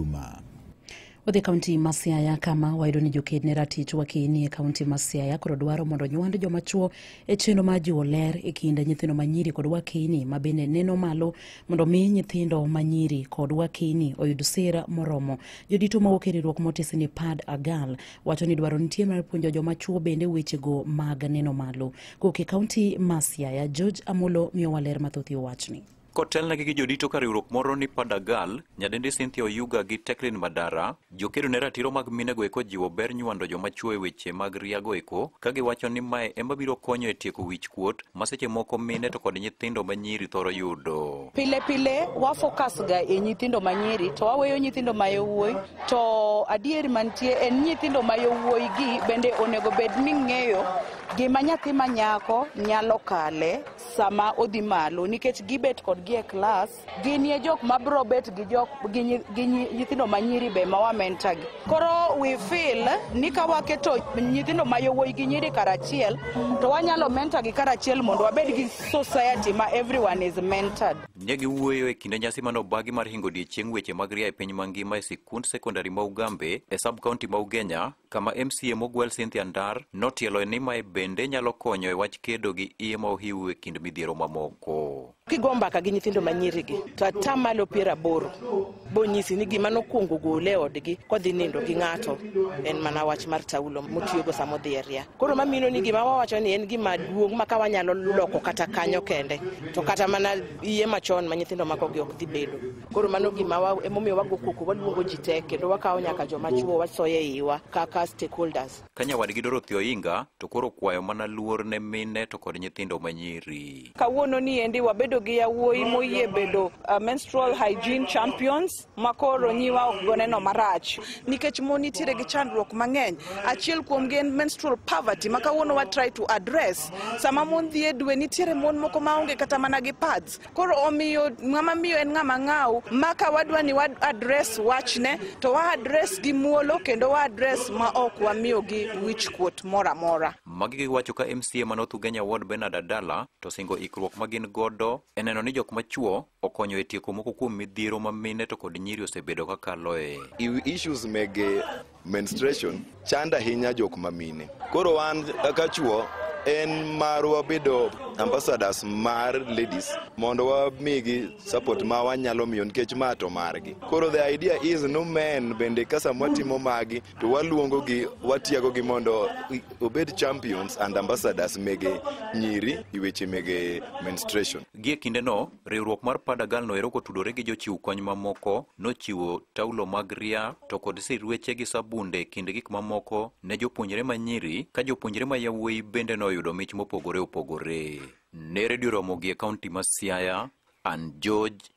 Juma. Wadhi kaunti ma Siaya kama wayudo ni joked ne ratich wakini e kaunti ma Siaya koro dwaro mondo nyuand joma chuo e chenro ma jiwo ler e kind nyithindo manyiri kod wakini ma bende neno malo mondo mi nyithindo manyiri kod wakini oyud sira moromo. Jodito mawuok e riwruok motisi ni PAD-AGAL wacho ni dwaro nitie mar puonjo joma chuo bende wechego mag neno malo. Kowuok e kaunti ma Siaya, George Amolo miyowa ler mathoth wachni. Kotelnegi gi jodito ka riwruok moro ni PAD-AGAL, nyadendi Cynthia Oyuga gi Teklin Madara, jokedo ne ratiro mag minego eko jiwo ber nyuando joma chuo e weche mag riago eko, ka giwacho ni mae ema biro konyo e tieko wich kuot ma seche moko mine to kod nyithindo manyiri thoro yudo. Pile pile wa focus ga e nyithindo manyiri to waweyo nyithindo mayowuoyi, to adier mantie en nyithindo mayowuoyi gi bende onego bed ni ng'eyo gima nyathi manyako nyalo kale sama odhi malo, nikech gibet kod gi e klas ginie jok mabro bet gi nyithindo manyiri be mawa mentor gi. Koro we feel ni ka waketo nyithindo mayowuoyi gi nyiri karachiel to wanyalo mentor gi karachiel mondo wabed gi society ma everyone is mentored. Ne giwuoyo e kinde nyasi manobagi mar hingo odiechieng' weche mag ria e piny mangima e sikund sekondari ma Ugambe e sub-county ma Ugenya, kama MCA mogwel Cynthia Ndar notielo ni mae bende nyalo konyo e wach kedo gi iye ma ohiu e kind midhiero mamoko. Kigo mbaka gi nyithindo manyiri gi to atamalo 80 bonyisi ni gima nokuongo gole odgi kodhi nindo gi ng'ato en mana wach mar taulo motiyogo samo dhi ria. Koro mamino ni gima wawacho ni en gima duong' ma ka wanyalo loko kata kanyo kende to kata mana iye machon ma nyithindo mako gi ok dhi bedo. Koro mano gima emomiyo wago koko waluongo ji te kendo wakawo nyaka joma chuo wasoye iwa kaka stakeholders. Kanya wadgi Dorothy Oinga to koro kwayo mana luor ne mine to kod nyithindo manyiri. Kawuono ni endi wabedo gi yawuoyi moyie bedo menstrual hygiene champions makoro nyiwa ok goneno marach nikech mon nitiere gi chandruok mang'eny. Achiel kuom gen menstrual poverty ma kawuono wa try to address. Sama mon dhi e dwe nitiere mon moko maonge kata mana gi pads. Koro omiyo ng'ama miyo en ng'ama ng'aw ma ka wadwa ni wad address wachne to wa address gi muolo kendo wa address ma ok wamiyo gi wich kuot mora mora. Magi giwacho ka MCA North Ugenya Ward Bernard Adala to singo ikruok magin godo eneno ni jok machuo okonyo e tieko moko kuom midhiero ma mine to kod nyiri osebedo ka kaloe. Issues meg menstruation chanda hinya jok mamine. Koro wan kaka chuo en marwa bedo ambassadors mar ladies mondo wamigi support ma wanyalo miyo nikech mato margi. Koro the idea is no men bende kasa mwatimo magi to waluongo gi watiago gi mondo obed champions and ambassadors mege nyiri iweche mege menstruation. Gie kinde no riwruok mar PAD-AGAL no ero kotudore gi jochiw kony mamoko nochiwo taulo mag ria to kod sirweche gi sabunde kinde gik mamoko ne jopuonjre manyiri ka jopuonjre ma yawuoyi bende no yudo mich mopogore opogore. Ne Radio Ramogi e kaunti ma Siaya, an George